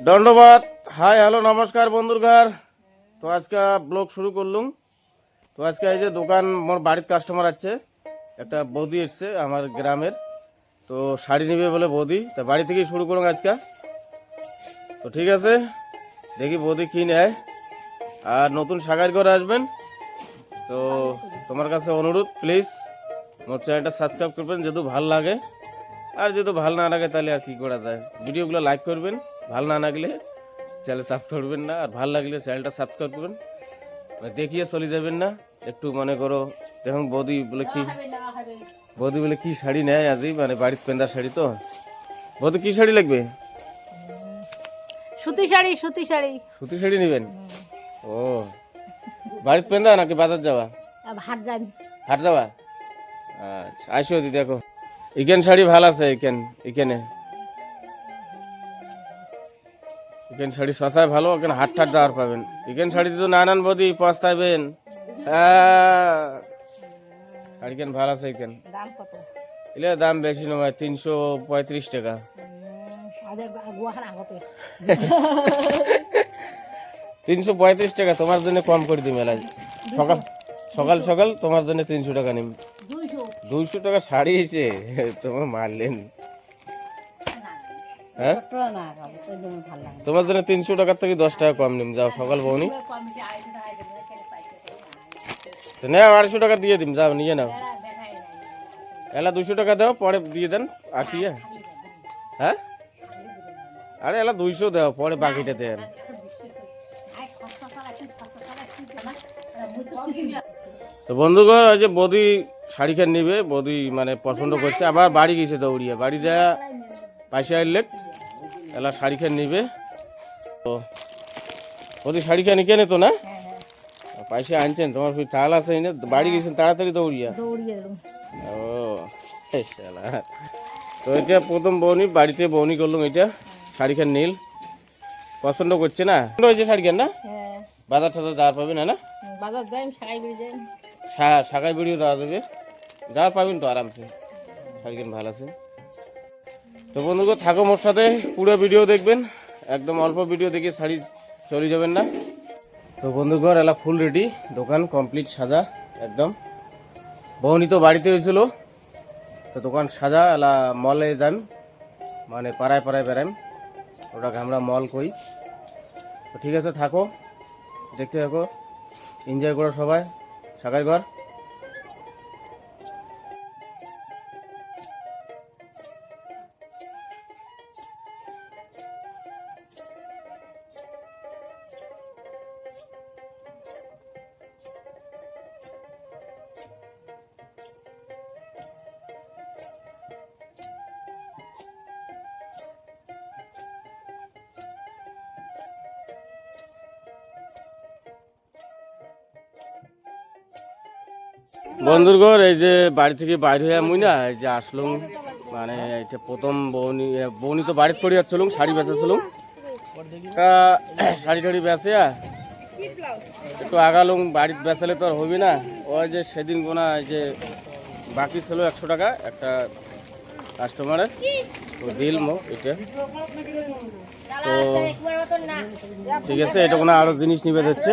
ধন্যবাদ। Hi hello নমস্কার বন্ধুরঘর। তো আজকে ব্লগ শুরু করলুম। তো আজকে এই যে দোকান মোর বাড়ির কাস্টমার আছে, একটা বৌদি এসছে আমার গ্রামের। তো শাড়ি নিবে বলে বৌদি, তা বাড়ি থেকেই শুরু করুন আজকে। তো ঠিক আছে, দেখি বৌদি কী নেয়। আর নতুন সাগার করে আসবেন, তো তোমার কাছে অনুরোধ প্লিজ মোর চ্যানেলটা সাবস্ক্রাইব করবেন যদি ভালো লাগে। আর যদি ভালো না লাগে তাহলে আর কী করা যায়, ভিডিওগুলো লাইক করবেন, ভালো না লাগলে চ্যানেল সাবস্ক্রাইব করবেন না, আর ভালো লাগলে চ্যানেলটা সাবস্ক্রাইব করবেন। দেখিয়ে চলে যাবেন না, একটু মনে করো। দেখুন বৌদি বলে কি শাড়ি নেয় আজই, মানে বাড়ির পেন্দার শাড়ি। তো বৌদি কি শাড়ি লাগবে? সুতি শাড়ি। সুতি শাড়ি নেবেন? ও, বাড়ির পেন্দা নাকি বাজার যাওয়া? হাট যাওয়া। আচ্ছা আইসো দি, দেখো ইকেন শাড়ি ভালো আছে। এখানে শাড়ি সস্তায় ভালো, এখানে হাট ঠাট যাওয়ার পাবেন। এখানে শাড়ি তো নানান বদি পস্তাবেন। শাড়ি কেন ভালো আছে এখানে? এলে দাম বেশি নয়, 335 টাকা। 335 টাকা তোমার জন্য কম করে দিই মেলায়। সকাল সকাল তোমার জন্য 300 টাকা নিম। 200 টাকা শাড়ি এসে তোমার মারলেন। হ্যাঁ, তোমার জন্য 300 টাকার থেকে 10 টাকা কম নিম। যাও সকাল বউনি নেও, 250 টাকা দিয়ে দিম। যাও নিয়ে নাও। এলা 200 টাকা দাও, পরে দিয়ে দেন আসিয়ে। হ্যাঁ, আরে এলা 200 দাও, পরে বাকিটা দেন। তো বন্ধুগণ, ওই যে বৌদি শাড়ি খান নিবে, বৌদি মানে পছন্দ করছে, আবার বাড়ি গেছে দৌড়িয়ে। বাড়ি যায় পয়সা এলে এলা শাড়ি খান নিবে। তো বৌদি শাড়ি খান কেনে তো না পয়সা আনছেন, তোমার ফির তাল আছে না, বাড়ি গেছেন তাড়াতাড়ি দৌড়িয়া। ও শালা। তো এটা প্রথম বৌনি, বাড়িতে বৌনি করলাম। এটা শাড়ি খান নীল পছন্দ করছে না, হয়েছে শাড়ি খান না। বাজার টাজার যাওয়ার পাবেন না, শাখায় বেরিয়ে দেওয়া যাবে, যাওয়ার পাবেন তো আরামসে। শাড়ি খান ভালো আছে। তো বন্ধুগণ থাকো মোর সাথে, পুরো ভিডিও দেখবেন, একদম অল্প ভিডিও দেখে শাড়ি চলে যাবেন না। তো বন্ধুগণ এলা ফুল রেডি, দোকান কমপ্লিট সাজা একদম। বৌনি তো বাড়িতে হয়েছিল, তো দোকান সাজা। এলা মলে যান, মানে পাড়ায় পাড়ায় বেড়াইম, ওটাকে আমরা মল কই। তো ঠিক আছে, থাকো দেখতে থাকো, এনজয় করো সবাই সাকার ঘর। বন্ধুরগড় এই যে বাড়ি থেকে বাইরে হয়ে মুই না, এই যে আসলুম, মানে এটা প্রথম বৌনি তো বাড়িতে করে যাচ্ছিলুম, শাড়ি বেচাছিলুম। তা শাড়ি টাড়ি বেচে একটু আগালুম, বাড়িতে বেচালে তো আর হবি না। ওই যে সেদিন গোনা এই যে বাকি ছিল 100 টাকা একটা কাস্টমারের, তো দিল মো এটা। তো ঠিক আছে, এটা কোনো আরও জিনিস নিবে দিচ্ছে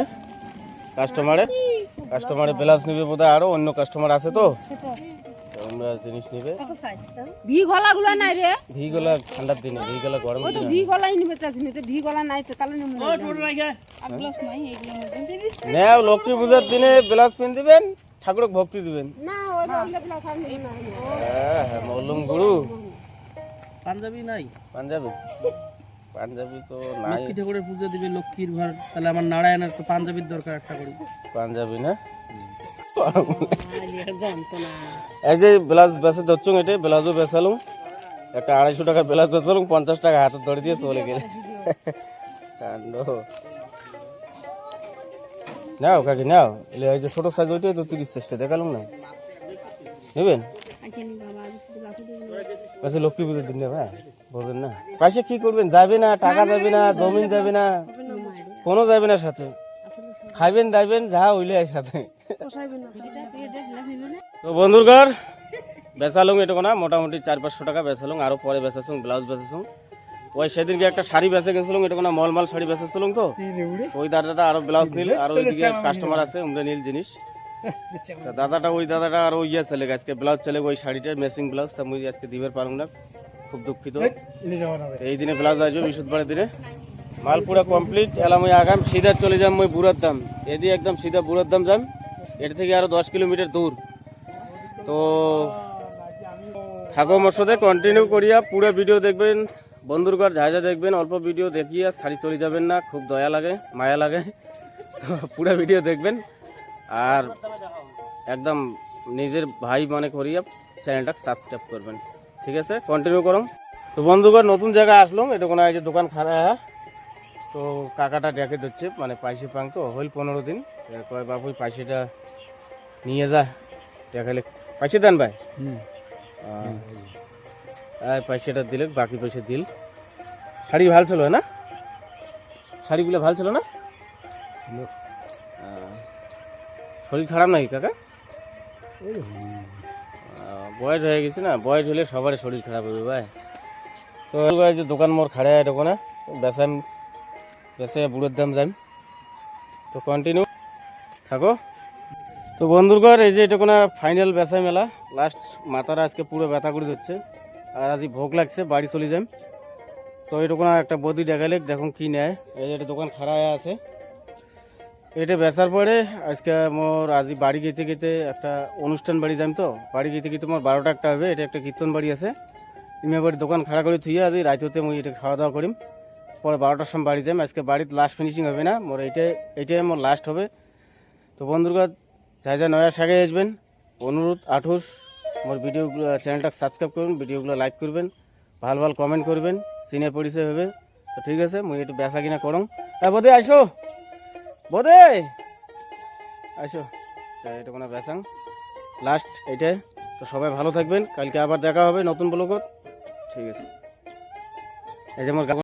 কাস্টমারের ব্লাউজ নিবে বোধহয়, আরো অন্য কাস্টমার আছে তো আমরা জিনিস নিবে। ভি গলা গুলা নাই রে, ভি গলা ঠান্ডার দিনে, ভি গলা গরম ওই তো ভি গলাই নিবে, তাতে ভি গলা নাই তো তাহলে নিবে। ও টোটো রাখা আর ব্লাউজ নাই, এইগুলো মধ্যে নাও। লক্ষ্মী পূজার দিনে ব্লাউজ পিন দিবেন, ঠাকুরকে ভক্তি দিবেন না, ওই বললে ব্লাউজ আর নিবে না। হ্যাঁ হ্যাঁ, মলুম গুরু। পাঞ্জাবি নাই? পাঞ্জাবি তো নাই। লক্ষ্মী ঠাকুরের পূজা দিবে, লক্ষ্মীর ঘর, তাহলে আমার নারায়ণের তো পাঞ্জাবির দরকার একটা করে। পাঞ্জাবি না, এই যে ব্লাউজ বেচে ধরছুন, এটা ব্লাউজও বেচালুম। একটা 250 টাকার ব্লাউজ বেচালুম, 50 টাকা হাতে ধরে দিয়ে চলে গেলে। কাণ্ড। নাও কাকি নাও, এই যে ছোট সাইজ ওইটাই তো 30 দেখালুম না, নেবেন? আচ্ছা লক্ষ্মী পুজোর দিন নেবে, বলবেন না পয়সা কি করবেন? যাবে না, টাকা যাবে না, জমিন যাবে না, কোনো যাবে না সাথে। খাইবেন দাইবেন যা হইলে সাথে। তো বন্ধুরগড় বেচালুম এটা কোনা মোটামুটি 400-500 টাকা বেচালুম, আরো পরে বেচাছুম, ব্লাউজ বেচাছুম। ওই সেদিনকে একটা শাড়ি বেঁচে গেছিলাম, এটা কোনো মলমাল শাড়ি বেঁচেছিলাম, তো ওই দাদাটা আরো ব্লাউজ নিল, আর ওইদিকে কাস্টমার আছে উমরা নীল জিনিস। তা দাদাটা ওই দাদাটা আর ওই ইয়ে চলে গেছে, আজকে ব্লাউজ চলে ওই শাড়িটার ম্যাচিং ব্লাউজ, তা মুই আজকে দিবার পারুম না, খুব দুঃখিত। এই দিনে ব্লাউজ আসবে বৃহস্পতিবার দিনে। মাল পুরো কমপ্লিট, এলাম ওই আগাম সিধা চলে যাম ওই বুড়ার দাম, এদিকে একদম সিধা বুড়ার দাম যাম, এটা থেকে আরো 10 কিলোমিটার দূর। তো থাকো মোর সাথে, কন্টিনিউ করিয়া পুরো ভিডিও দেখবেন বন্ধুর ঘর, যা যা দেখবেন অল্প ভিডিও দেখিয়া সারি চলে যাবেন না, খুব দয়া লাগে মায়া লাগে। তো পুরো ভিডিও দেখবেন আর একদম নিজের ভাই মনে করিয়া চ্যানেলটা সাবস্ক্রাইব করবেন, ঠিক আছে? কন্টিনিউ করুন। তো বন্ধুগণ নতুন জায়গায় আসলাম, এটা কোনো এই যে দোকান খারাপ, তো কাকাটা ডেকে দিচ্ছে, মানে পাইসে পাং তো হইল 15 দিন, কয় বাবু পাইসেটা নিয়ে যা, দেখালে পাইসে দেন ভাই, পয়সাটা দিলে বাকি পয়সা দিল। শাড়ি ভাল ছিল না, শাড়িগুলো ভাল ছিল না? শরীর খারাপ নাকি কাকা? বয়স হয়ে গেছে না, বয়স হলে সবারই শরীর খারাপ হবে ভাই। তো এই যে দোকান মোর খাড়া দোকানে বেসাম, বেসে বুড়োর দাম যাই, তো কন্টিনিউ থাকো। তো বন্ধুরঘর এই যে এটা কোনো ফাইনাল বেচা মেলা, লাস্ট মাথাটা আজকে পুরো ব্যথা করে দিচ্ছে, আর আজ ভোগ লাগছে, বাড়ি চলে যাই। তো এটা কোনো একটা বদি দেখালে দেখুন কি নেয়, এই যে এটা দোকান খাড়ায় আছে, এটা বেচার পরে আজকে মোর আজি বাড়ি গেতে গেতে একটা অনুষ্ঠান বাড়ি যাই, তো বাড়ি গেতে গেতে মোর 12টা একটা হবে, এটা একটা কীর্তন বাড়ি আছে, ইমে বাড়ি দোকান খাড়া করে থুয়ে আজ রাইতে মুই এটা খাওয়া দাওয়া করিম, পরে 12টার সময় বাড়ি যাই। আজকে বাড়িতে লাস্ট ফিনিশিং হবে না মোর, এইটাই মোর লাস্ট হবে। তো বন্ধুরঘর যা যা নয়া সাগে আসবেন, অনুরোধ আঠুস মোর ভিডিওগুলো চ্যানেলটা সাবস্ক্রাইব করবেন, ভিডিওগুলো লাইক করবেন, ভালো ভালো কমেন্ট করবেন, চিনে পরিচয় হবে। তো ঠিক আছে, মুই একটু বেচা কিনা করুন। হ্যাঁ বোধে আইসো, বোধে আইসো, এটা কোনো বেচাং লাস্ট এইটাই। তো সবাই ভালো থাকবেন, কালকে আবার দেখা হবে নতুন ব্লগত, ঠিক আছে? এই যে মোর